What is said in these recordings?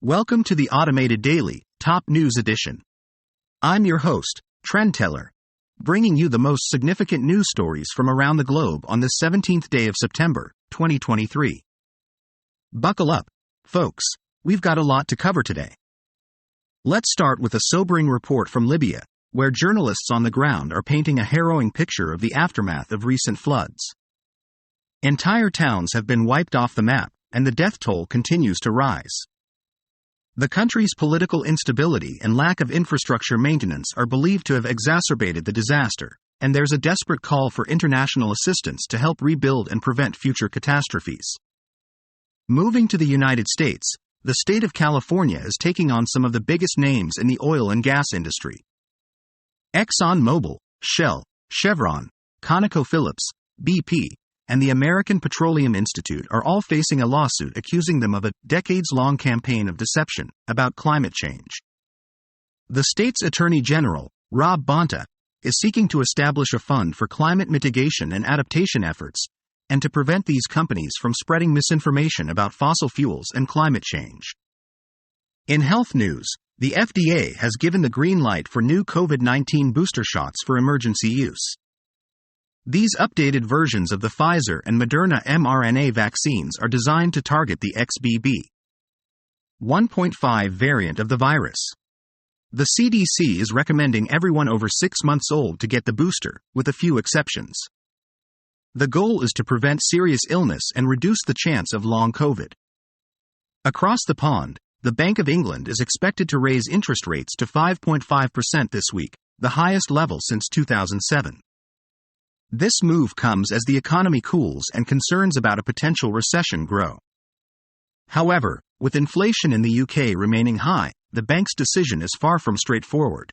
Welcome to the Automated Daily, Top News Edition. I'm your host, Trend Teller, bringing you the most significant news stories from around the globe on the 17th day of September, 2023. Buckle up, folks, we've got a lot to cover today. Let's start with a sobering report from Libya, where journalists on the ground are painting a harrowing picture of the aftermath of recent floods. Entire towns have been wiped off the map, and the death toll continues to rise. The country's political instability and lack of infrastructure maintenance are believed to have exacerbated the disaster, and there's a desperate call for international assistance to help rebuild and prevent future catastrophes. Moving to the United States, the state of California is taking on some of the biggest names in the oil and gas industry. ExxonMobil, Shell, Chevron, ConocoPhillips, BP, and the American Petroleum Institute are all facing a lawsuit accusing them of a decades-long campaign of deception about climate change. The state's Attorney General, Rob Bonta, is seeking to establish a fund for climate mitigation and adaptation efforts, and to prevent these companies from spreading misinformation about fossil fuels and climate change. In health news, the FDA has given the green light for new COVID-19 booster shots for emergency use. These updated versions of the Pfizer and Moderna mRNA vaccines are designed to target the XBB.1.5 variant of the virus. The CDC is recommending everyone over 6 months old to get the booster, with a few exceptions. The goal is to prevent serious illness and reduce the chance of long COVID. Across the pond, the Bank of England is expected to raise interest rates to 5.5% this week, the highest level since 2007. This move comes as the economy cools and concerns about a potential recession grow. However, with inflation in the UK remaining high, the bank's decision is far from straightforward.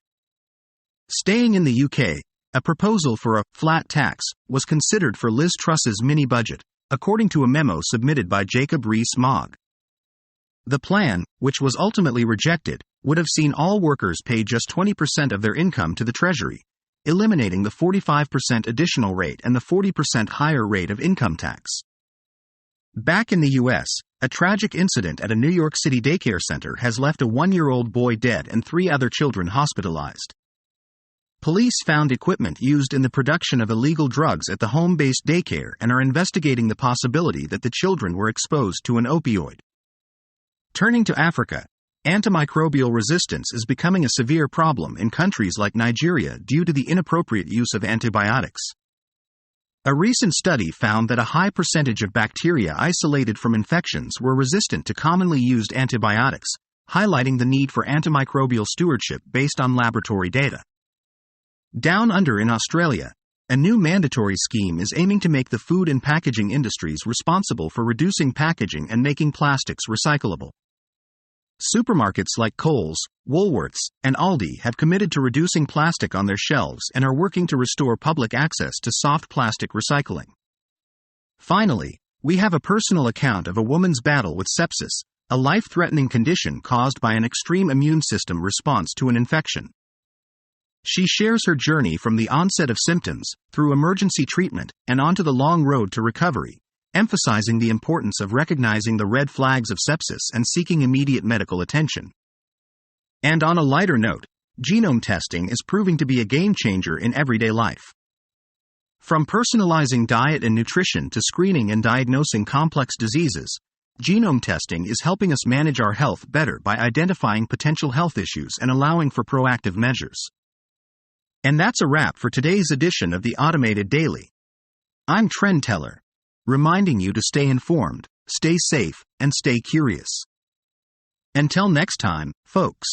Staying in the UK, a proposal for a flat tax was considered for Liz Truss's mini-budget, according to a memo submitted by Jacob Rees-Mogg. The plan, which was ultimately rejected, would have seen all workers pay just 20% of their income to the Treasury, eliminating the 45% additional rate and the 40% higher rate of income tax. Back in the U.S., a tragic incident at a New York City daycare center has left a 1-year-old boy dead and 3 other children hospitalized. Police found equipment used in the production of illegal drugs at the home-based daycare and are investigating the possibility that the children were exposed to an opioid. Turning to Africa, antimicrobial resistance is becoming a severe problem in countries like Nigeria due to the inappropriate use of antibiotics. A recent study found that a high percentage of bacteria isolated from infections were resistant to commonly used antibiotics, highlighting the need for antimicrobial stewardship based on laboratory data. Down under in Australia, a new mandatory scheme is aiming to make the food and packaging industries responsible for reducing packaging and making plastics recyclable. Supermarkets like Coles, Woolworths, and Aldi have committed to reducing plastic on their shelves and are working to restore public access to soft plastic recycling. Finally, we have a personal account of a woman's battle with sepsis, a life-threatening condition caused by an extreme immune system response to an infection. She shares her journey from the onset of symptoms, through emergency treatment, and onto the long road to recovery, emphasizing the importance of recognizing the red flags of sepsis and seeking immediate medical attention. And on a lighter note, genome testing is proving to be a game changer in everyday life. From personalizing diet and nutrition to screening and diagnosing complex diseases, genome testing is helping us manage our health better by identifying potential health issues and allowing for proactive measures. And that's a wrap for today's edition of the Automated Daily. I'm Trend Teller, reminding you to stay informed, stay safe, and stay curious. Until next time, folks.